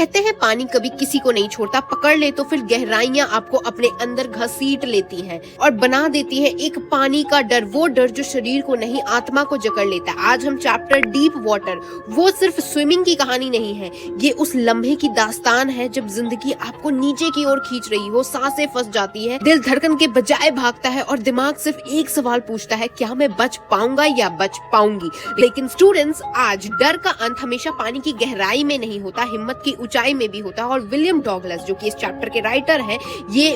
कहते हैं पानी कभी किसी को नहीं छोड़ता, पकड़ ले तो फिर गहराइयां आपको अपने अंदर घसीट लेती हैं और बना देती हैं एक पानी का डर, वो डर जो शरीर को नहीं आत्मा को जकड़ लेता है। आज हम चैप्टर डीप वाटर, वो सिर्फ स्विमिंग की कहानी नहीं है, ये उस लम्हे की दास्तान है जब जिंदगी आपको नीचे की ओर खींच रही हो, सांसें फंस जाती है, दिल धड़कन के बजाय भागता है और दिमाग सिर्फ एक सवाल पूछता है, क्या मैं बच पाऊंगा या बच पाऊंगी। लेकिन स्टूडेंट्स, आज डर का अंत हमेशा पानी की गहराई में नहीं होता, हिम्मत की ऊंचाई में भी होता है। और विलियम डॉगलस जो कि इस चैप्टर के राइटर हैं,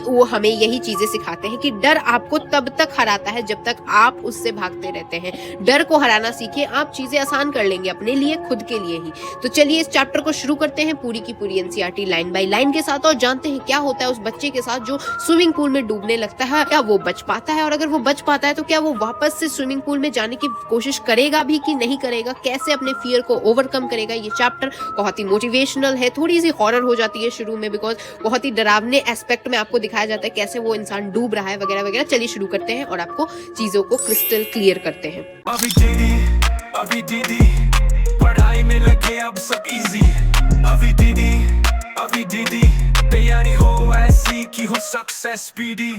वो हमें यही चीजें सिखाते हैं कि डर आपको तब तक हराता है जब तक आप उससे भागते रहते हैं। डर को हराना सीखिए, आप चीजें आसान कर लेंगे अपने लिए, खुद के लिए ही। तो चलिए इस चैप्टर को शुरू करते हैं पूरी की पूरी एनसीईआरटी लाइन बाय लाइन के साथ और जानते हैं क्या होता है उस बच्चे के साथ जो स्विमिंग पूल में डूबने लगता है। क्या वो बच पाता है, और अगर वो बच पाता है तो क्या वो वापस से स्विमिंग पूल में जाने की कोशिश करेगा भी कि नहीं करेगा, कैसे अपने फियर को ओवरकम करेगा। ये चैप्टर बहुत ही मोटिवेशनल है, थोड़ी सी हॉरर हो जाती है शुरू में बिकॉज बहुत ही डरावने एस्पेक्ट में आपको दिखाया जाता है कैसे वो इंसान डूब रहा है वगैरह वगैरह। चलिए शुरू करते हैं और आपको चीजों को क्रिस्टल क्लियर करते हैं। अभी दीदी पढ़ाई में लगे अब सब इजी। अभी दीदी तैयारी हो ऐसी कि हो सक्सेस स्पीडी।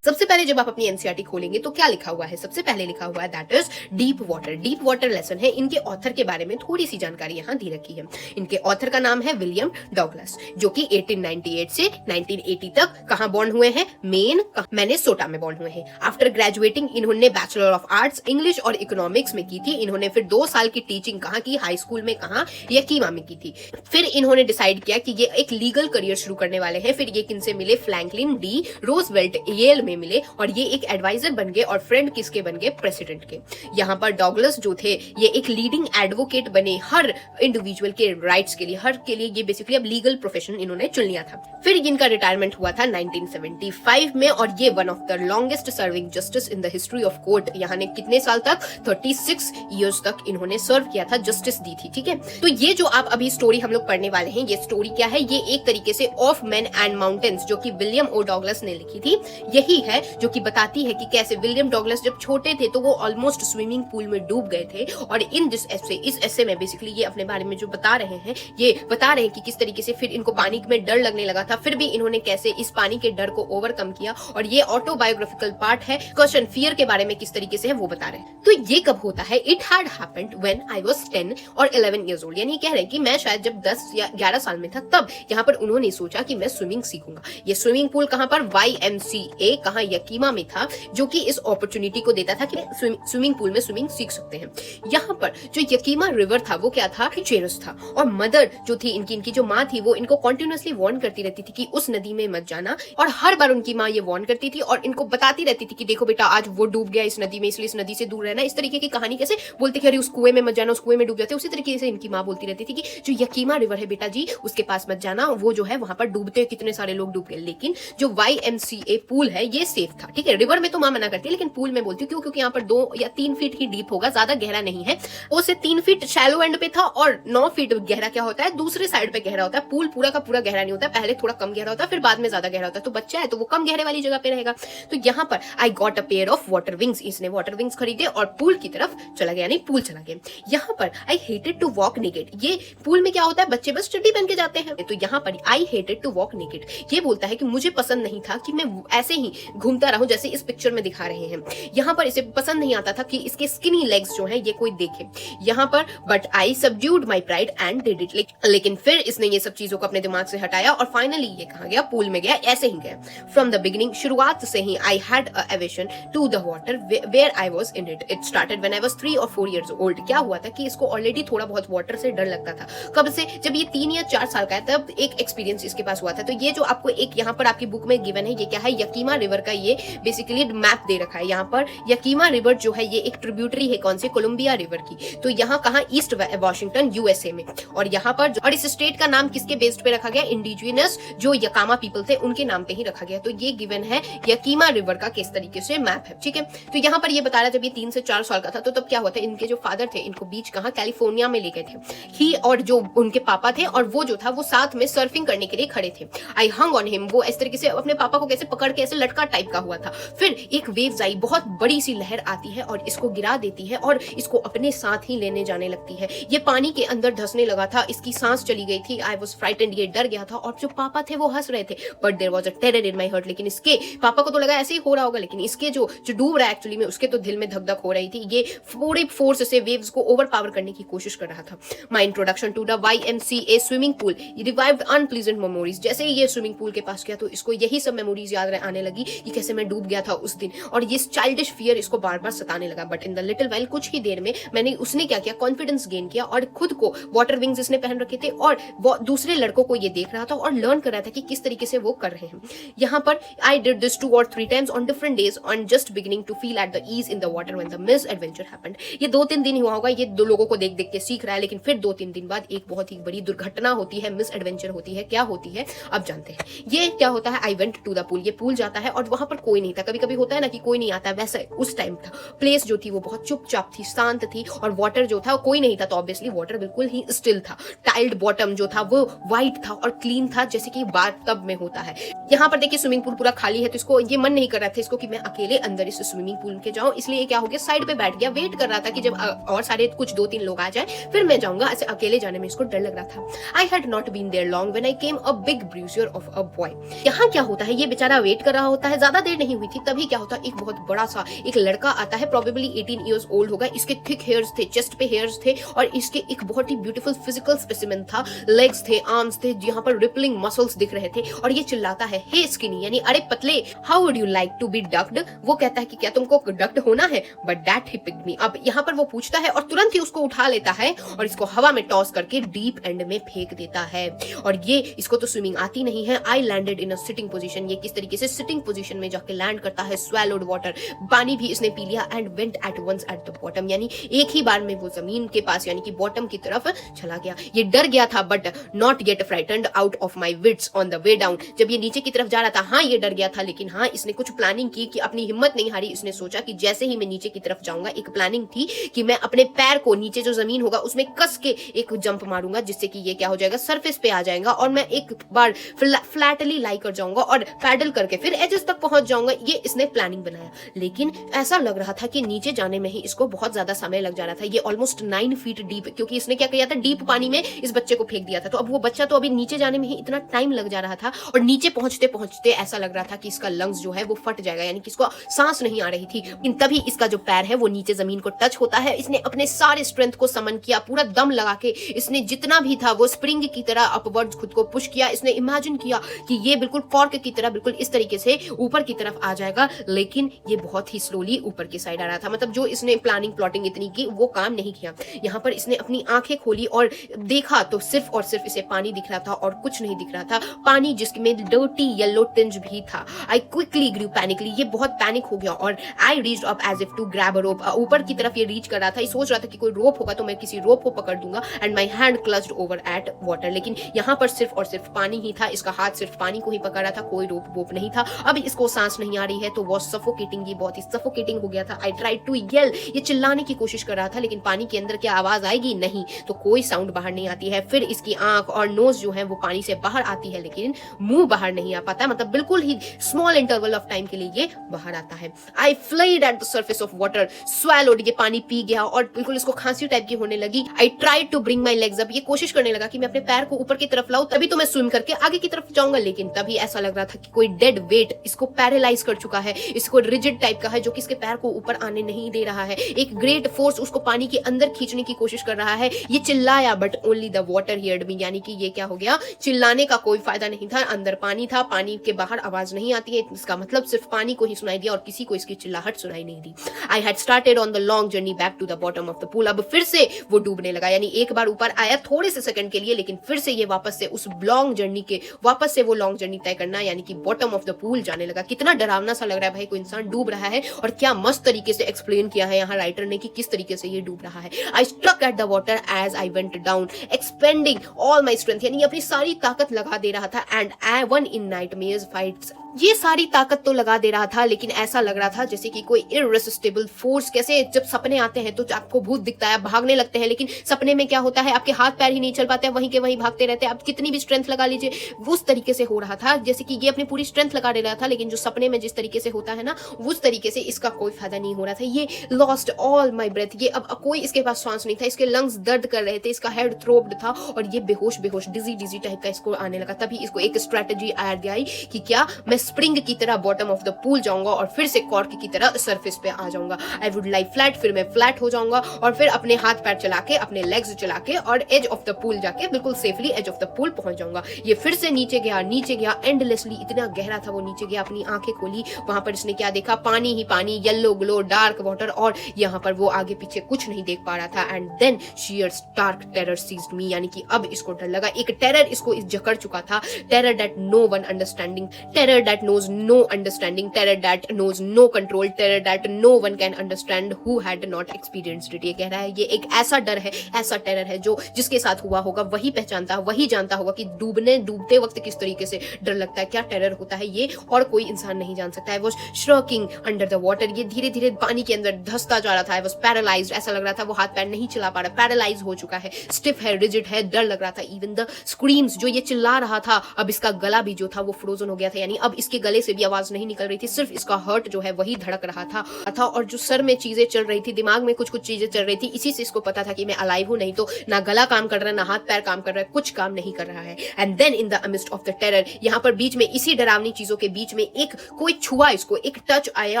सबसे पहले जब आप अपनी एनसीईआरटी खोलेंगे तो क्या लिखा हुआ है, सबसे पहले लिखा हुआ है that is deep water. Deep water lesson है। इनके ऑथर के बारे में थोड़ी सी जानकारी यहाँ दी रखी है। इनके ऑथर का नाम है विलियम डॉगलस, जो कि 1898 से 1980 तक कहाँ बॉर्न हुए हैं, मेन मिनेसोटा में बॉर्न हुए हैं। आफ्टर ग्रेजुएटिंग इन्होंने बैचलर ऑफ आर्ट्स इंग्लिश और इकोनॉमिक्स में की थी। इन्होंने फिर 2 साल की टीचिंग कहाँ की, हाई स्कूल में कहाँ, यकीमा में की थी। फिर इन्होंने डिसाइड किया कि ये एक लीगल करियर शुरू करने वाले हैं। फिर ये किनसे मिले, फ्रैंकलिन डी रोजवेल्ट येल में मिले और ये एक एडवाइजर बन गए और फ्रेंड किसके बन गए, प्रेसिडेंट के। यहाँ पर डॉगलस जो थे ये एक लीडिंग एडवोकेट बने हर इंडिविजुअल के राइट्स के लिए, हर के लिए ये बेसिकली अब लीगल प्रोफेशन इन्होंने चुन लिया था। फिर इनका रिटायरमेंट हुआ था 1975 में और ये one of the longest serving justice in the history of court. यहाँ ने कितने साल तक, 36 ईयर्स तक इन्होंने सर्व किया था, जस्टिस दी थी। ठीक है, तो ये जो आप अभी स्टोरी हम लोग पढ़ने वाले हैं, ये स्टोरी क्या है, ये एक तरीके से ऑफ मैन एंड माउंटेन्स जो कि विलियम ओ डॉगलस ने लिखी थी, यही है जो कि बताती है कि कैसे विलियम डॉगलस जब छोटे थे तो वो ऑलमोस्ट स्विमिंग पूल में डूब गए थे। और इन दिस एसे, इस एसे में बेसिकली ये अपने बारे में जो बता रहे हैं, ये बता रहे हैं कि किस तरीके से फिर इनको पानी में डर लगने लगा था, फिर भी इन्होंने कैसे इस पानी के डर को ओवरकम किया। और ये ऑटोबायोग्राफिकल पार्ट है, क्वेश्चन फियर के बारे में किस तरीके से है वो बता रहे हैं। तो ये कब होता है, it had happened when I was 10 और 11 इयर्स ओल्ड। यानी कह रहे हैं कि मैं शायद जब 10 या 11 साल में था तब यहाँ पर उन्होंने सोचा कि मैं स्विमिंग सीखूंगा। ये स्विमिंग पूल कहाँ पर, YMCA कहाँ, यकीमा में था, जो कि इस अपॉर्चुनिटी को देता था कि स्विमिंग पूल में स्विमिंग सीख सकते हैं। यहाँ पर जो यकीमा रिवर था वो क्या था, चेरस था। और मदर जो थी इनकी जो माँ थी वो इनको कॉन्टिन्यूअसली वार्न करती रहती थी कि उस नदी में मत जाना। और हर बार उनकी माँ ये वार्न करती थी और इनको बताती रहती थी कि देखो बेटा आज वो डूब गया इस नदी में, इसलिए इस नदी से दूर रहना। इस तरीके की कहानी कैसे बोलते कि अरे उस कुएं में मत जाना, उस कुएं में डूब जाते। उसी तरीके से इनकी माँ बोलती रहती थी कि जो यकीमा रिवर है बेटा जी उसके पास मत जाना, वो जो है वहां पर डूबते कितने सारे लोग डूब गए। लेकिन जो YMCA पूल है ये सेफ था। ठीक है, रिवर में तो माँ मना करती है लेकिन पूल में बोलती हूँ क्योंकि यहाँ पर 2 या 3 फीट ही डीप होगा, ज्यादा गहरा नहीं है। वो से 3 फीट शैलो एंड पे था और 9 फीट गहरा क्या होता है, दूसरे साइड पे गहरा होता है। पूल पूरा का पूरा गहरा नहीं होता है, पहले थोड़ा कम गहरा होता है फिर बाद में ज्यादा गहरा होता है। तो बच्चा है तो वो कम गहरे वाली जगह पे रहेगा। तो यहाँ पर I got a pair of water wings, इसने वाटर विंग्स खरीदे और पूल की तरफ चला गया, यानी पूल चला गया। यहाँ पर I hated to walk naked, ये पूल में क्या होता है, बच्चे बस चड्डी पहन के जाते हैं। तो यहाँ पर I hated to walk naked, ये बोलता है कि मुझे पसंद नहीं था कि मैं ऐसे ही घूमता रहूं जैसे इस पिक्चर में दिखा रहे हैं। यहाँ पर इसे पसंद नहीं आता था कि इसके स्किनी लेग्स जो हैं ये कोई देखे। यहाँ पर but I subdued my pride and did it, लेकिन फिर इसने ये सब चीजों को अपने दिमाग से हटाया और फाइनली ये कहाँ गया, पूल में गया, ऐसे ही गया। फ्रॉम द बिगिनिंग, शुरुआत से ही I had a aversion to the water where I was in it. It started when I was 3 और 4 इयर्स ओल्ड। क्या हुआ था कि इसको ऑलरेडी थोड़ा बहुत वाटर से डर लगता था। कब से, जब ये 3 या 4 साल का है तब एक एक्सपीरियंस इसके पास हुआ था। तो ये जो आपको एक यहाँ पर आपकी बुक में गिवन है ये क्या है, यकीमा रिवर का ये बेसिकली मैप दे रखा है। यहाँ पर यकीमा रिवर जो है ये एक ट्रिब्यूटरी है कौन से, कोलंबिया रिवर की। तो यहाँ कहाँ, ईस्ट वाशिंगटन USA में। और यहाँ पर और इस स्टेट का नाम किसके बेस्ड पे रखा गया, इंडिजिनस जो यकामा पीपल थे उनके नाम पे ही रखा गया। तो ये गिवन है यकीमा रिवर का किस तरीके से मैप है। ठीक है, तो यहाँ पर ये बता रहा जब ये 3 से 4 साल का था तो तब क्या हुआ था, इनके जो फादर थे इनको बीच कहाँ, कैलिफोर्निया में ले गए थे ही, और जो उनके पापा थे और वो जो था वो साथ में सर्फिंग करने के लिए खड़े थे। आई हंग ऑन हिम, वो इस तरीके से अपने पापा को कैसे पकड़ के ऐसे लटका धमाका टाइप का हुआ था। फिर एक वेव्स आई, बहुत बड़ी सी लहर आती है और इसको गिरा देती है और इसको अपने साथ ही लेने जाने लगती है। ये पानी के अंदर धंसने लगा था, इसकी सांस चली गई थी। आई वॉज फ्राइटेंड, ये डर गया था और जो पापा थे वो हंस रहे थे, but there was a terror in my heart. लेकिन इसके पापा को तो लगा ऐसे ही हो रहा होगा, लेकिन इसके जो डूब रहा है एक्चुअली में, उसके तो दिल में धक धक हो रही थी। ये पूरे फोर्स से वेव्स को ओवर पावर करने की कोशिश कर रहा था। My introduction to the YMCA swimming pool revived unpleasant memories. जैसे ही ये स्विमिंग पूल के पास गया तो इसको यही सब मेमोरीज याद आने लगी कि कैसे मैं डूब गया था उस दिन, और ये चाइल्डिश फियर इसको बार बार सताने लगा। But in the little while, कुछ ही देर में उसने क्या किया, कॉन्फिडेंस गेन किया और खुद को वाटर विंग्स इसने पहन रखे थे और वो दूसरे लड़कों को ये देख रहा था और लर्न कर रहा था कि किस तरीके से वो कर रहे हैं। यहाँ पर I did this 2 or 3 times on different days on just beginning to feel at the ease in the water when the misadventure happened। ये 2-3 दिन हुआ होगा, ये 2 लोगों को देख देख के सीख रहा है, लेकिन फिर 2-3 दिन बाद एक बहुत ही बड़ी दुर्घटना होती है, मिस एडवेंचर होती है। क्या होती है अब जानते हैं। ये क्या होता है, I went to the pool, ये पूल जाता है और वहां पर कोई नहीं था। कभी कभी होता है ना कि कोई नहीं आता, वैसा उस टाइम था। प्लेस जो थी वो बहुत चुपचाप थी, शांत थी, और वाटर जो था कोई नहीं था, तो ऑब्वियसली वाटर बिल्कुल ही स्टिल था। टाइल्ड बॉटम जो था वो व्हाइट था और क्लीन था, जैसे कि बाथटब में होता है। यहाँ पर देखिए स्विमिंग पूल पूरा खाली है, तो इसको ये मन नहीं कर रहा था इसको कि मैं अकेले अंदर इस स्विमिंग पूल के जाऊं, इसलिए क्या हो गया, साइड पे बैठ गया, वेट कर रहा था कि जब और सारे कुछ 2-3 लोग आ जाए फिर मैं जाऊंगा। ऐसे अकेले जाने में इसको डर लग रहा था। I had not been there long when I came a big bruiser of a boy. यहाँ क्या होता है, ये बेचारा वेट कर रहा होता है, ज्यादा देर नहीं हुई थी, तभी क्या होता है, एक बहुत बड़ा सा एक लड़का आता है, प्रोबेबली 18 years old होगा। इसके थिक हेयर्स थे, चेस्ट पे हेयर्स थे और इसके एक बहुत ही ब्यूटीफुल फिजिकल स्पेसिमेन था। लेग्स थे, आर्म्स थे, यहाँ पर रिपलिंग मसल्स दिख रहे थे, और ये चिल्लाता है, हे स्किनी, यानी अरे पतले, how would you like to be ducked. वो कहता है कि क्या तुमको डक्ड होना है, but that he picked me. अब यहाँ पर वो पूछता है और तुरंत ही उसको उठा लेता है और इसको हवा में टॉस करके डीप एंड में फेंक देता है। और ये इसको तो स्विमिंग आती नहीं है। I landed in a sitting position, ये किस तरीके से सिटिंग पोजीशन में जाके लैंड करता है। स्वैलोड वाटर, पानी भी इसने पी लिया, and went at once at the bottom, यानी एक ही बार में वो जमीन के पास यानी कि बॉटम की तरफ चला गया। ये डर गया था, but not get frightened out of my wits on the way down. जब ये नीचे की तरफ जा रहा था, हाँ ये डर गया था, लेकिन हाँ इसने कुछ प्लानिंग की कि अपनी हिम्मत नहीं हारी। इसने सोचा कि जैसे ही मैं नीचे की तरफ जाऊंगा, एक प्लानिंग थी कि मैं अपने पैर को नीचे जो जमीन होगा उसमें कस के एक जंप मारूंगा, जिससे कि ये क्या हो जाएगा, सरफेस पे आ जाएगा और मैं एक बार फ्लैटली लाई कर जाऊंगा और पैडल करके फिर एजेस तक पहुंच जाऊंगा। ये इसने प्लानिंग बनाया, लेकिन ऐसा लग रहा था कि नीचे जाने में ही इसको बहुत ज्यादा समय लग जा रहा था। ये ऑलमोस्ट 9 फीट डीप, क्योंकि इसने क्या किया था, डीप पानी में इस बच्चे को फेंक दिया था। तो अब वो बच्चा तो अभी नीचे जाने में ही इतना टाइम लग जा रहा था, और नीचे पहुंचते पहुंचते ऐसा लग रहा था कि इसका लंग्स जो है वो फट जाएगा, यानी कि इसको सांस नहीं आ रही थी। लेकिन तभी इसका जो पैर है वो नीचे जमीन को टच होता है। इसने अपने सारे स्ट्रेंथ को समन किया, पूरा दम लगा के इसने जितना भी था वो स्प्रिंग की तरह अपवर्ड्स खुद को पुश किया। इसने इमेजिन किया कि ये बिल्कुल कॉर्क की तरह बिल्कुल इस तरीके से ऊपर की तरफ आ जाएगा, लेकिन ये बहुत ही स्लोली ऊपर की साइड आ रहा था। मतलब जो इसने प्लानिंग प्लॉटिंग इतनी की वो काम नहीं किया। यहाँ पर इसने अपनी आंखें खोली और देखा तो सिर्फ और सिर्फ इसे पानी दिख रहा था और कुछ नहीं दिख रहा था। पानी जिसमें डर्टी येलो टिंज भी था। आई क्विकली ग्रू पैनिकली, ये बहुत पैनिक हो गया और I reached up as if to grab a rope. ऊपर की तरफ ये रीच कर रहा था, ये सोच रहा था कि कोई रोप होगा तो मैं किसी रोप को पकड़ दूंगा, and my hand clutched over at water. लेकिन यहाँ पर सिर्फ और सिर्फ पानी ही था, इसका हाथ सिर्फ पानी को ही पकड़ रहा था, कोई रोप वोप नहीं था। अब इसको सांस नहीं आ रही है तो वो सफोकेटिंग, ये बहुत ही सफोकेटिंग हो गया था। आई ट्राइड टू येल, ये चिल्लाने की कोशिश कर रहा था, लेकिन पानी के अंदर क्या आवाज आएगी, नहीं, तो कोई साउंड बाहर नहीं आती है। फिर इसकी आंख और नोज जो है वो पानी से बाहर आती है, लेकिन मुंह बाहर नहीं आ पाता, मतलब बिल्कुल ही स्मॉल इंटरवल ऑफ टाइम के लिए ये बाहर आता है। I flailed at the surface of water, swallowed, ये पानी पी गया और बिल्कुल इसको खांसी टाइप की होने लगी। I tried to bring my legs up, ये कोशिश करने लगा कि मैं अपने पैर को ऊपर की तरफ लाऊं, तभी तो मैं स्विम करके आगे की तरफ जाऊंगा, लेकिन तभी ऐसा लग रहा था कि कोई डेड वेट इसको पैरालाइज कर चुका है, इसको रिजिड टाइप का है, जो कि इसके पैर को ऊपर आने नहीं दे रहा है। एक ग्रेट फोर्स उसको पानी के अंदर खींचने की कोशिश कर रहा है। ये चिल्लाया, but only the water heard me, यानी कि ये क्या हो गया, चिल्लाने का कोई फायदा नहीं था। अंदर पानी था, पानी के बाहर आवाज नहीं आती है, इसका मतलब सिर्फ पानी को ही सुनाई दिया और किसी को इसकी चिल्लाहट सुनाई नहीं दी। I had started on the long journey back to the bottom of the pool. अब फिर से वो डूबने लगा, यानी एक बार ऊपर आया थोड़े से सेकंड के लिए, लेकिन फिर से ये वापस से उस लॉन्ग जर्नी के वापस से वो लॉन्ग जर्नी तय करना, यानी कि बॉटम ऑफ द पूल जाने लगा। कितना डरावना सा लग रहा है भाई, कोई इंसान डूब रहा है, और क्या मस्त तरीके से एक्सप्लेन किया है यहाँ राइटर ने कि किस तरीके से ये डूब रहा है। I struck at the water as I went down, expending all my strength, यानी अपनी सारी ताकत लगा दे रहा था। And I won in nightmares fights ये सारी ताकत तो लगा दे रहा था, लेकिन ऐसा लग रहा था जैसे कि कोई इररेसिस्टिबल फोर्स, कैसे जब सपने आते हैं तो आपको भूत दिखता है, भागने लगते हैं, लेकिन सपने में क्या होता है आपके हाथ पैर ही नहीं चल पाते हैं, वहीं के वहीं भागते रहते हैं, आप कितनी भी स्ट्रेंथ लगा लीजिए, उस तरीके से हो रहा था जैसे कि ये अपनी पूरी स्ट्रेंथ लगा दे रहा था, लेकिन जो सपने में जिस तरीके से होता है ना उस तरीके से इसका कोई फायदा नहीं हो रहा था। ये लॉस्ट ऑल माई ब्रेथ, ये अब कोई इसके पास सांस नहीं था, इसके लंग्स दर्द कर रहे थे, इसका हेड थ्रोब्ड था और ये बेहोश बेहोश डिजी टाइप का इसको आने लगा। तभी इसको एक स्ट्रेटेजी आइडिया आई कि क्या मैं स्प्रिंग की तरह बॉटम ऑफ द पूल जाऊंगा और फिर से कॉर्क की तरह सरफेस पे आ जाऊंगा। आई वुड लाई फ्लैट, फिर मैं फ्लैट हो जाऊंगा और फिर अपने हाथ पैर चला के, अपने लेग्स चला के और एज ऑफ द पूल जाके बिल्कुल safely edge of the pool पहुंच जाऊंगा। ये फिर से नीचे गया एंडलेसली, इतना गहरा था वो नीचे गया, अपनी आंखें खोली, वहां पर इसने क्या देखा, पानी ही पानी, येलो ग्लो, डार्क वाटर, और यहाँ पर वो आगे पीछे कुछ नहीं देख पा रहा था। And then sheer stark terror seized me, यानी कि अब इसको डर लगा, एक टेरर इसको जकड़ चुका था, terror that no one understanding, terror that knows no understanding, terror that knows no control, terror that no one can understand who had not experienced it. ये कह रहा है ये एक ऐसा डर है, ऐसा टेरर है जो जिसके साथ हुआ होगा वही पहचानता है, वही जानता होगा कि डूबते वक्त किस तरीके से डर लगता है, क्या टेरर होता है, ये और कोई इंसान नहीं जान सकता है। वो श्रकिंग अंडर द वाटर, ये धीरे धीरे पानी के अंदर धंसता जा रहा था। आई वाज पैरालाइज्ड, ऐसा लग रहा था वो हाथ पैर नहीं चला पा रहा, पैरालाइज हो चुका है, स्टिफ है, रिजिड है, डर लग रहा था। इवन द स्क्रीम्स, जो ये चिल्ला रहा था, अब इसका गला भी जो था वो फ्रोजन हो गया था, यानी अब इसके गले से भी आवाज नहीं निकल रही थी, सिर्फ इसका हार्ट जो है वही धड़क रहा था। और जो सर में चीजें चल रही थी, दिमाग में कुछ कुछ चीजें चल रही थी, इसी से इसको पता था कि मैं अलाइव हूं, नहीं तो ना गला काम कर रहा है, ना हाथ पैर काम कर रहा है, कुछ काम नहीं कर रहा है। And then in the amidst of the terror, यहाँ पर बीच में इसी डरावनी चीजों के बीच में एक कोई छुआ इसको, एक टच आया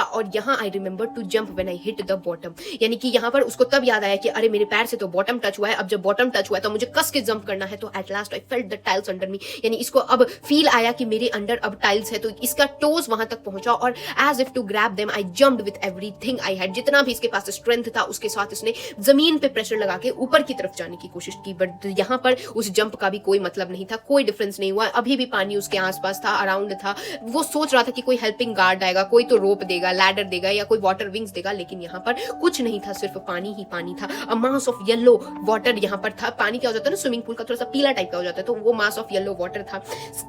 और यहाँ I remember to jump when I hit the bottom, यानी कि यहाँ पर उसको तब याद आया कि अरे मेरे पैर से तो बॉटम टच हुआ है, अब जब बॉटम टच हुआ है तो मुझे कस के जंप करना है। तो at last I felt the tiles under मी, यानी इसको अब फील आया कि मेरे अंडर अब टाइल्स है, तो इसका टोज वहां तक पहुंचा और as if to grab them I jumped with everything I had, जितना भी इसके पास स्ट्रेंथ था उसके साथ इसने जमीन पे प्रेशर लगा के ऊपर की तरफ जाने की कोशिश की। बट यहाँ पर उस जंप का भी कोई मतलब नहीं था, कोई डिफरेंस नहीं हुआ, अभी भी पानी उसके आसपास था, अराउंड था। वो सोच रहा था कि कोई हेल्पिंग गार्ड आएगा, कोई तो रोप देगा, लैडर देगा या कोई वाटर विंग्स देगा, लेकिन यहाँ पर कुछ नहीं था, सिर्फ पानी ही पानी था। अ मास ऑफ येलो वाटर यहाँ पर था। पानी क्या हो जाता है ना, स्विमिंग पूल का थोड़ा सा पीला टाइप का हो जाता है, तो वो मास ऑफ येलो वाटर था।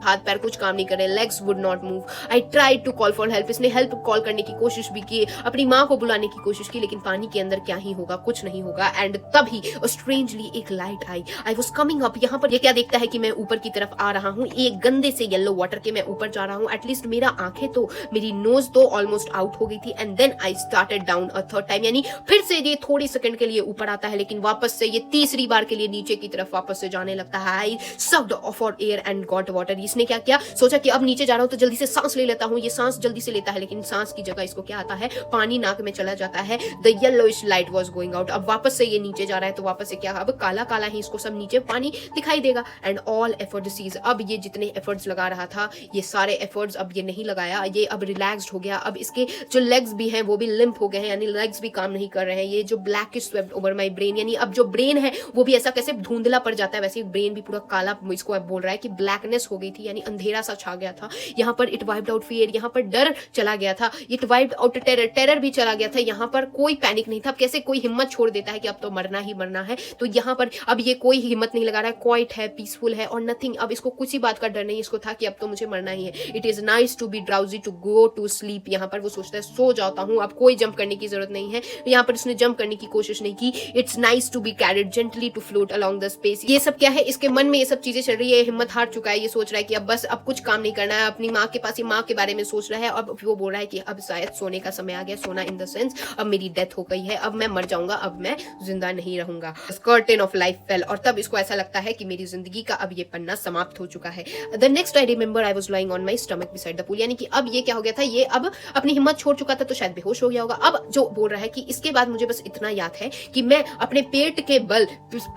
हाथ पैर कुछ काम नहीं कर रहे, legs would not move. I tried to call for help, इसने हेल्प कॉल करने की कोशिश भी की, अपनी माँ को बुलाने की कोशिश की, लेकिन पानी के अंदर क्या ही होगा, कुछ नहीं होगा। एंड तभी स्ट्रेंजली एक light I, I was coming up. यहाँ पर ये क्या देखता है कि मैं ऊपर की तरफ आ रहा हूँ, एक गंदे से येलो वाटर के मैं ऊपर जा रहा हूँ। एटलीस्ट मेरा आंखें तो, मेरी नोज तो ऑलमोस्ट आउट हो गई थी। And then I started down a third time, यानी फिर से ये थोड़ी सेकंड के लिए ऊपर आता है, लेकिन वापस से ये तीसरी बार के लिए नीचे की तरफ वापस से जाने लगता है। I sucked for air and got water. इसने क्या किया, सोचा कि अब नीचे जा रहा हूं तो जल्दी से सांस ले लेता हूं। ये सांस जल्दी से लेता है, लेकिन सांस की जगह इसको क्या आता है, पानी नाक में चला जाता है। The yellowish light was going out. अब वापस से ये नीचे जा रहा है, तो वापस से क्या, अब काला काला ही इसको सब नीचे पानी दिखाई देगा। एंड ऑल एफर्ट सीज, अब ये जितने एफर्ट्स लगा रहा था, ये सारे एफर्ट्स अब ये नहीं लगाया, ये अब रिलैक्स्ड हो गया। अब इसके जो लेग्स भी हैं वो भी लिम्प हो गए हैं, यानी लेग्स भी काम नहीं कर रहे हैं। ये जो black swept over my brain, यानी अब जो ब्रेन है वो भी ऐसा कैसे धुंधला पड़ जाता है, वैसे ब्रेन भी पूरा काला, इसको अब बोल रहा है कि ब्लैकनेस हो गई थी, यानी अंधेरा सा छा गया था। यहाँ पर इट वाइप्ड आउट फियर, यहाँ पर डर चला गया था। It wiped out terror, terror भी चला गया था। यहाँ पर कोई पैनिक नहीं था। अब कैसे कोई हिम्मत छोड़ देता है कि अब तो मरना ही मरना है, तो यहाँ पर अब ये कोई हिम्मत नहीं लगा रहा है, क्वाइट है, पीसफुल है और नथिंग। अब इसको कुछ ही बात का डर नहीं, इसको था कि अब तो मुझे मरना ही है। It is nice to be drowsy to go to sleep. यहाँ पर वो सोचता है सो जाता हूँ, अब कोई जंप करने की जरूरत नहीं है। यहाँ पर उसने जंप करने की कोशिश नहीं की। It's nice to be carried gently to float along the space. ये सब क्या है, इसके मन में ये सब चीजें चल रही है, हिम्मत हार चुका है। ये सोच रहा है कि अब बस अब कुछ काम नहीं करना है, अपनी माँ के पास ही माँ के बारे में सोच रहा है। अब वो बोल रहा है कि अब शायद सोने का समय आ गया, सोना इन द सेंस अब मेरी डेथ हो गई है, अब मैं मर जाऊंगा, अब मैं जिंदा नहीं रहूंगा। कर्टेन ऑफ लाइफ फेल, और तब इसको ऐसा लगता है कि मेरी जिंदगी का अब ये पन्ना समाप्त हो चुका है। The next I remember I was lying on my stomach beside the pool, यानी कि अब ये क्या हो गया था, ये अब अपनी हिम्मत छोड़ चुका था, तो शायद बेहोश हो गया होगा। अब जो बोल रहा है कि इसके बाद मुझे बस इतना याद है कि मैं अपने पेट के बल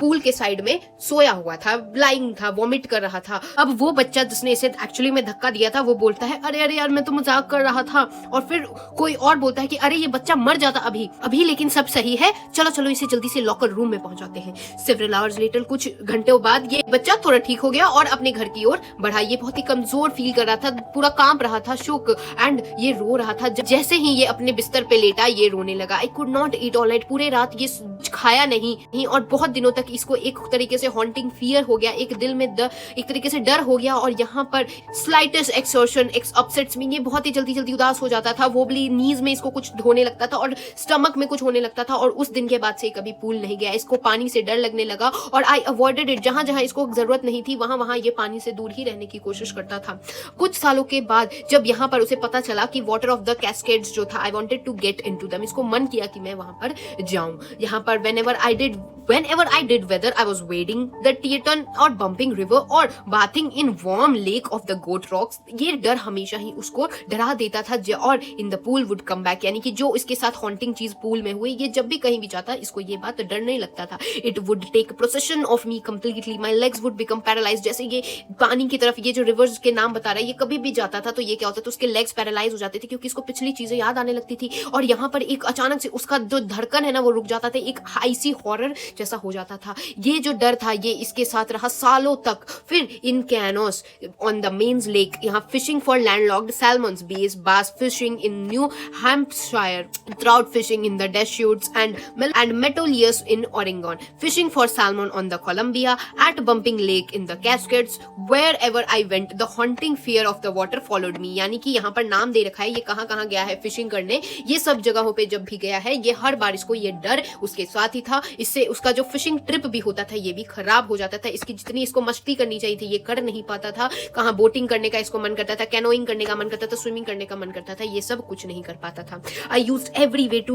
पूल के साइड में सोया हुआ था, लाइंग था, वॉमिट कर रहा था। अब वो बच्चा जिसने इसे एक्चुअली में धक्का दिया था वो बोलता है अरे अरे यार मैं तो मजाक कर रहा था, और फिर कोई और बोलता है कि अरे ये बच्चा मर जाता अभी अभी, लेकिन सब सही है, चलो चलो इसे जल्दी से लॉकर रूम में पहुंचाते हैं। सेवरल आवर्स लेटर, कुछ घंटों बाद ये बच्चा थोड़ा ठीक हो गया और अपने घर की ओर बढ़ा। ये बहुत ही कमजोर फील कर रहा था, पूरा कांप रहा था, शुक, एंड ये रो रहा था। जैसे ही ये अपने बिस्तर पे लेटा ये रोने लगा। I could not eat all night, पूरे रात ये खाया नहीं और बहुत दिनों तक इसको एक तरीके से हॉन्टिंग फियर हो गया, एक दिल में एक तरीके से डर हो गया। और यहाँ पर स्लाइटेस्ट एक्सर्शन डिप्रेशन, अपसेट्स में ये बहुत ही जल्दी जल्दी उदास हो जाता था, वोबली नीज में इसको कुछ होने लगता था और स्टमक में कुछ होने लगता था। और उस दिन के बाद से कभी पूल नहीं गया, इसको पानी से डर लगने लगा और आई अवॉइडेड इट। जहां जहां इसको जरूरत नहीं थी वहां वहां ये पानी से दूर ही रहने की कोशिश करता था। कुछ सालों के बाद जब यहाँ पर उसे पता चला कि वाटर ऑफ द कैस्केड्स जो था, I wanted to get into them, इसको मन किया कि मैं वहां पर जाऊं। यहाँ पर whenever I did, whether I was wading the Teton or bumping river or bathing in warm lake of the Goat Rocks, ये डर हमेशा ही उसको डरा देता था। और in the pool would come back, यानी कि जो इसके साथ हॉन्टिंग चीज पूल में हुई, ये जब भी कहीं भी जाता इसको ये बात डर नहीं लगता था। It would take possession of me completely, my legs would become paralyzed। जैसे ये पानी की तरफ, ये जो रिवर्स के नाम बता रहा है, ये कभी भी जाता था तो ये क्या होता था, उसके लेग्स पैरालाइज हो जाते थे क्योंकि इसको पिछली चीजें याद आने लगती थी। और यहाँ पर एक अचानक से उसका जो धड़कन है ना वो रुक जाता था, एक आईसी हॉरर जैसा हो जाता था। ये जो डर था ये इसके साथ रहा सालों तक। फिर in canoes on the Maine's lake, यहाँ fishing for landlocked salmons, bass, bass fishing in New Hampshire, trout fishing in the Deschutes and metolius in Oregon, fishing for salmon on the Columbia, at Bumping Lake in the Cascades, wherever I went the haunting fear of the water followed me। यानी कि यहाँ पर नाम दे रखा है ये कहाँ कहाँ गया है फिशिंग करने, ये सब जगहों पे जब भी गया है ये हर बार इसको ये डर उसके साथ ही था। इससे उसका जो फिशिंग ट्रिप भी होता था ये भी खराब हो जाता था। इसकी जितनी इसको मस्ती करनी चाहिए थी ये कर नहीं पाता था। कहाँ बोटिंग करने का इसको मन करता था, कैनोइंग करने का मन करता था, स्विमिंग करने का मन करता था, ये सब कुछ नहीं कर पाता था। I used every way to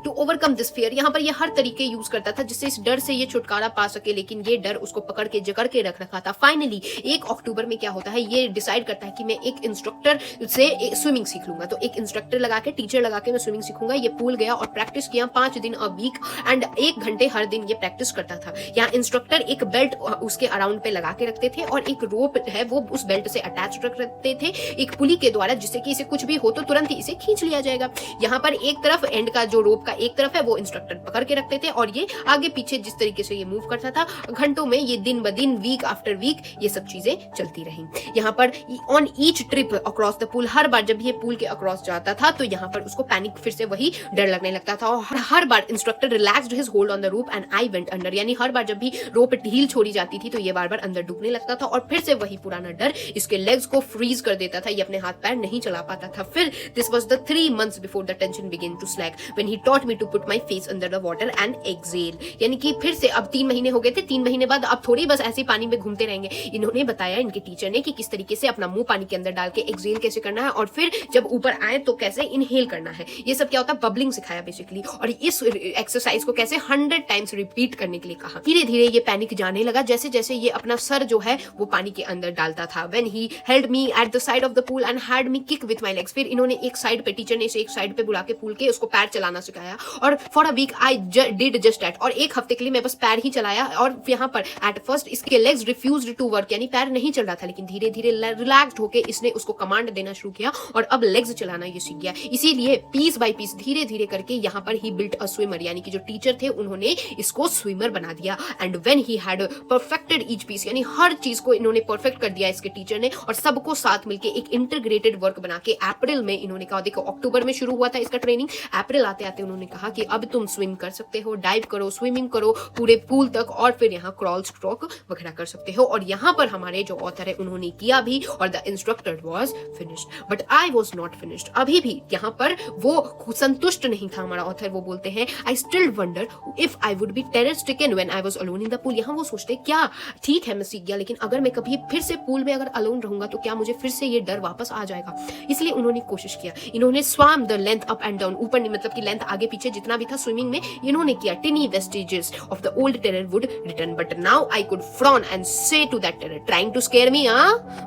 overcome this fear. यहाँ पर ये हर तरीके यूज करता था जिससे इस डर से ये छुटकारा पा सके, लेकिन ये डर उसको पकड़ के जकड़ के रख रखा था। फाइनली 1 अक्टूबर में क्या होता है, ये डिसाइड करता है कि मैं एक इंस्ट्रक्टर से स्विमिंग सीख लूंगा। तो एक इंस्ट्रक्टर लगा के, टीचर लगा के मैं स्विमिंग सीखूंगा। ये पूल गया और प्रैक्टिस किया 5 दिन अ वीक एंड 1 घंटे हर दिन ये प्रैक्टिस करता था। यहाँ इंस्ट्रक्टर एक बेल्ट उसके अराउंड पे लगा के रखते थे और एक रोप है वो उस बेल्ट से अटैच रखते थे एक पुली के द्वारा, जिससे कि इसे कुछ भी हो तो तुरंत ही इसे खींच लिया जाएगा। यहाँ पर एक तरफ एंड का जो रोप का एक तरफ है वो इंस्ट्रक्टर पकड़ के रखते थे और ये आगे पीछे जिस तरीके से ये मूव करता था घंटों में, ये दिन ब दिन, वीक आफ्टर वीक ये सब चीजें चलती रही। यहाँ पर on each trip across the pool, हर बार जब ये पूल के अक्रॉस जाता था तो यहाँ पर उसको पैनिक, फिर से वही डर लगने लगता था। और हर बार instructor relaxed his hold on the rope and I went under, यानी हर बार जब भी रोप ढील छोड़ी जाती थी तो ये बार बार अंदर डूबने लगता था और फिर से वही पुराना डर इसके लेग्स को फ्रीज कर देता था, ये अपने हाथ पैर नहीं चला पाता था। फिर this was the 3 months before the tension begin to slack when he taught me to put my face under the water and exhale. यानी कि फिर से अब 3 महीने हो गए थे, 3 महीने बाद अब थोड़ी बस ऐसे पानी में घूमते रहेंगे। इन्होंने बताया इनके टीचर ने कि किस तरीके से अपना मुंह पानी के अंदर डाल के एक्सेल कैसे करना है और फिर जब ऊपर आए तो कैसे इनहेल करना है। ये सब क्या होता है, बबलिंग सिखाया बेसिकली। और इस एक्सरसाइज को कैसे 100 टाइम्स रिपीट करने के लिए कहा। धीरे धीरे ये पैनिक जाने लगा जैसे जैसे ये अपना सर जो है वो पानी के अंदर डालता था। When he held me at the side of the pool and had me kick with my legs, फिर इन्होंने एक साइड पे, टीचर ने इसे एक साइड पे बुला के पूल के उसको पैर चलाना सिखाया और for a week I did just that. और 1 हफ्ते के लिए मैं बस पैर ही चलाया और यहाँ पर एट फर्स्ट इसके लेग्स रिफ्यूज्ड टू वर्क, यानी पैर नहीं चल रहा था, लेकिन धीरे धीरे रिलैक्स्ड होके इसने उसको कमांड देना शुरू किया और अब लेग्स चलाना ये सीख गया। इसीलिए पीस बाय पीस धीरे धीरे करके यहाँ पर ही बिल्ट अ स्विमर, यानी कि जो टीचर थे उन्होंने इसको स्विमर बना दिया। And when he had perfected each piece, यानी हर चीज को इन्होंने परफेक्ट कर दिया इसके टीचर ने और सबको साथ मिलके एक इंटीग्रेटेड वर्क बना के अप्रैल में इन्होंने कहा, देखो अक्टूबर में शुरू हुआ था इसका ट्रेनिंग, अप्रैल आते आते उन्होंने कहा कि अब तुम स्विम कर सकते हो, डाइव करो, स्विमिंग करो पूरे पूल तक और फिर यहाँ क्रॉल स्ट्रोक वगैरह कर सकते हो। और यहाँ पर हमारे जो ऑथर है उन्होंने किया भी और the instructor was finished but I was not finished. अभी भी यहाँ पर वो संतुष्ट नहीं था हमारा ऑथर। वो बोलते हैं I still wonder if I would be terror stricken when I was alone in the pool. यहाँ वो सोचते क्या ठीक है मैं सीख गया, लेकिन अगर मैं कभी फिर से पूल में अगर अलोन रहूंगा तो क्या मुझे फिर से ये डर वापस आ जाएगा। इसलिए उन्होंने कोशिश किया, इन्होंने swum the length up and down, ऊपर मतलब की लेंथ आगे पीछे जितना भी था स्विमिंग में इन्होंने किया। Tiny vestiges of the old terror would return but now I could frown and say to that terror trying to scare me,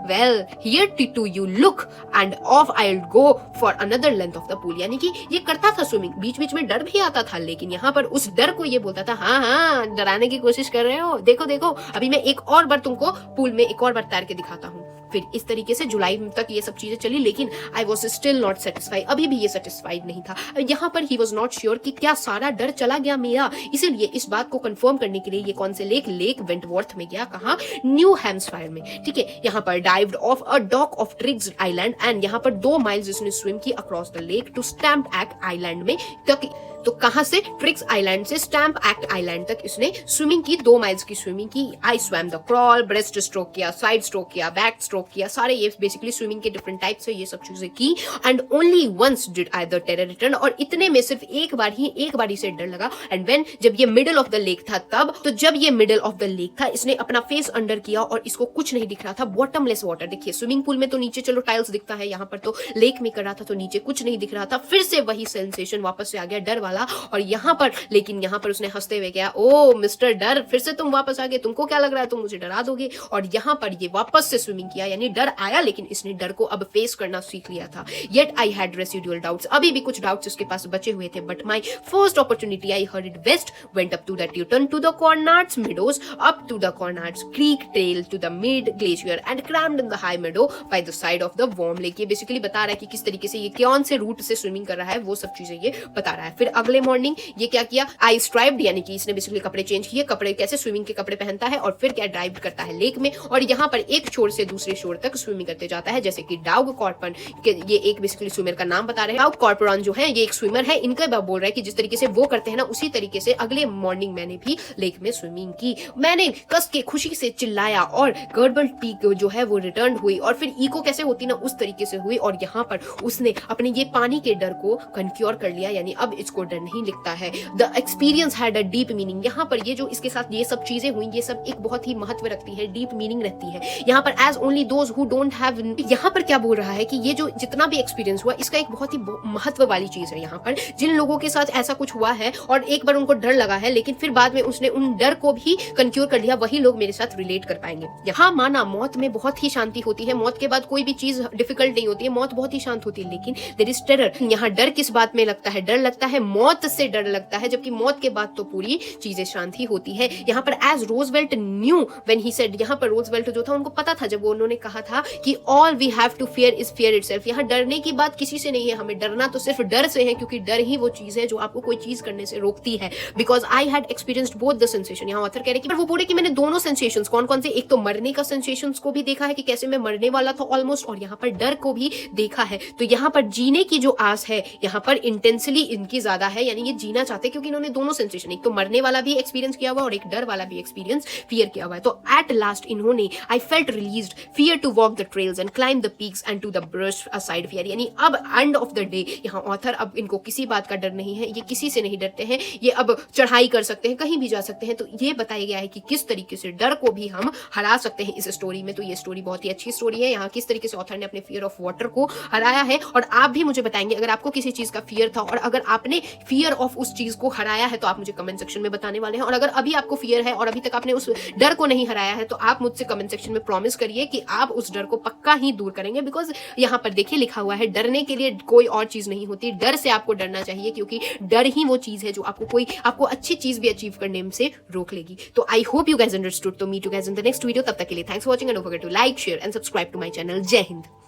well here to you look and off I will go for another length of the pool. यानी कि ये करता था swimming, बीच बीच में डर भी आता था, लेकिन यहाँ पर उस डर को ये बोलता था हाँ डराने की कोशिश कर रहे हो, देखो देखो अभी मैं एक और बार तुमको पूल में एक और बार तैर के दिखाता हूँ। फिर इस तरीके से जुलाई तक ये सब चीजें चली, लेकिन I was still not satisfied, अभी भी ये सेटिस्फाइड नहीं था। यहाँ पर ही वॉज नॉट श्योर कि क्या सारा डर चला गया मेरा। इसीलिए इस बात को कंफर्म करने के लिए ये कौन से लेक वेंटवर्थ में गया, कहा न्यू हैम्पशायर में, ठीक है। यहाँ पर dived off a dock of Triggs Island and यहाँ पर 2 माइल्स इसने स्विम की across the lake to Stamp Act Island में तक तो कहां से? ट्रिक्स आइलैंड से स्टैम्प एक्ट आइलैंड तक इसने स्विमिंग की, 2 माइल्स की स्विमिंग की। I swam the crawl, breast stroke किया, साइड स्ट्रोक किया, बैक स्ट्रोक किया, सारे ये बेसिकली स्विमिंग के डिफरेंट टाइप्स है, ये सब चीजें की। And only once did I the terror return, और इतने में सिर्फ एक बार ही से डर लगा। एंड व्हेन, जब ये मिडिल ऑफ द लेक था तब, तो जब ये मिडिल ऑफ द लेक था इसने अपना फेस अंडर किया और इसको कुछ नहीं दिख रहा था, बॉटमलेस वाटर। देखिए स्विमिंग पूल में तो नीचे चलो टाइल्स दिखता है, यहाँ पर तो लेक में कर रहा था तो नीचे कुछ नहीं दिख रहा था। फिर से वही सेंसेशन वापस से आ गया, डर वाला। और यहाँ पर, लेकिन यहाँ पर उसने हंसते हुए कहा, ओ मिस्टर डर, फिर से तुम वापस आ गए, तुमको क्या लग रहा है तुम मुझे डरा दोगे? और यहाँ पर ये वापस से स्विमिंग किया, यानी डर आया लेकिन इसने डर को अब फेस करना सीख लिया था। Yet I had residual doubts, अभी भी कुछ डाउट्स उसके पास बचे हुए थे, but my first opportunity I hurried west, went up to the Tieton, to the Conrad's meadows, up to the Cornards Creek trail to the mid glacier and crammed in the high meadow by the side of the warm lake। ये basically बता रहा है कि किस तरीके से ये कौन से रूट से स्विमिंग कर रहा है, वो सब चीजें ये बता रहा है। फिर अगले मॉर्निंग ये क्या किया? आई स्ट्राइब्ड, यानी कि इसने बेसिकली कपड़े चेंज किए, कपड़े कैसे स्विमिंग के कपड़े पहनता है, और फिर क्या ड्राइव करता है लेक में, और यहाँ पर एक छोर से दूसरे छोर तक स्विमिंग करते जाता है। जैसे कि डाउग कॉर्पन, ये एक बेसिकली स्विमर का नाम बता रहे हैं। डाउग कॉर्पोरन जो है ये एक स्विमर है, इनका बोल रहा है कि जिस तरीके से वो करते हैं ना उसी तरीके से अगले मॉर्निंग मैंने भी लेक में स्विमिंग की। मैंने कस के खुशी से चिल्लाया और गर्बल पीक जो है वो रिटर्न हुई, और फिर इको कैसे होती ना उस तरीके से हुई, और यहाँ पर उसने अपने ये पानी के डर को कन्क्योर कर लिया, यानी अब इसको डर नहीं लगता है। The experience had a deep meaning, यहाँ पर ये जो इसके साथ ये सब चीजें हुई, ये सब एक बहुत ही महत्व रखती है, डीप मीनिंग रहती है यहाँ पर। As only those who don't have, यहाँ पर क्या बोल रहा है कि ये जो जितना भी एक्सपीरियंस हुआ इसका एक बहुत ही महत्व वाली चीज है। यहाँ पर जिन लोगों के साथ ऐसा कुछ हुआ है और एक बार उनको डर लगा है लेकिन फिर बाद में उसने उन डर को भी कन्क्योर कर लिया, वही लोग मेरे साथ रिलेट कर पाएंगे। यहाँ माना मौत में बहुत ही शांति होती है, मौत के बाद कोई भी चीज डिफिकल्ट नहीं होती है, मौत बहुत ही शांत होती है, लेकिन देयर इज टेरर। यहाँ डर किस बात में लगता है? डर लगता है मौत से, डर लगता है, जबकि मौत के बाद तो पूरी चीजें शांत ही होती है। यहाँ पर as Roosevelt knew when he said, यहाँ पर रोजवेल्ट जो था उनको पता था जब वो उन्होंने कहा था कि all we have to fear is fear itself, यहाँ डरने की बात किसी से नहीं है, हमें डरना तो सिर्फ डर से है, क्योंकि डर ही वो चीज है जो आपको कोई चीज करने से रोकती है। Because I had experienced both the sensation, यहाँ ऑथर कह रहे कि वो बोले कि मैंने दोनों सेंसेशंस, कौन कौन से, एक तो मरने का सेंसेशंस को भी देखा है कि कैसे मैं मरने वाला था ऑलमोस्ट, और यहाँ पर डर को भी देखा है। तो यहाँ पर जीने की जो आस है यहाँ पर इंटेंसली इनकी ज्यादा है, यानी ये जीना चाहते हैं क्योंकि इन्होंने दोनों सेंसेशन, एक तो मरने वाला भी एक्सपीरियंस किया हुआ और एक डर वाला भी एक्सपीरियंस फियर किया हुआ है। तो एट लास्ट इन्होंने, I felt released, fear to walk the trails and climb the peaks and to the brush aside fear, यानी अब एंड ऑफ द डे यहाँ ऑथर, अब इनको किसी बात का डर नहीं है, ये किसी से नहीं डरते हैं, ये अब चढ़ाई कर सकते हैं, कहीं भी जा सकते हैं। तो ये बताया गया है कि किस तरीके से डर को भी हम हरा सकते हैं इस स्टोरी में। तो ये स्टोरी बहुत ही अच्छी स्टोरी है, यहाँ किस तरीके से ऑथर ने अपने फियर ऑफ वाटर को हराया है। और आप भी मुझे बताएंगे अगर आपको किसी चीज का फियर था और अगर आपने फियर ऑफ उस चीज को हराया है तो आप मुझे कमेंट सेक्शन में बताने वाले हैं। और अगर अभी आपको फियर है और अभी तक आपने उस डर को नहीं हराया है तो आप मुझसे कमेंट सेक्शन में प्रॉमिस करिए कि आप उस डर को पक्का ही दूर करेंगे। बिकॉज यहाँ पर देखिए लिखा हुआ है डरने के लिए कोई और चीज नहीं होती, डर से आपको डरना चाहिए, क्योंकि डर ही वो चीज है जो आपको अच्छी चीज भी अचीव करने से रोक लेगी। तो I hope you guys understood. तो meet you guys in the next video, तब तक के लिए thanks for watching and don't forget to like, share and subscribe to my channel. जय हिंद।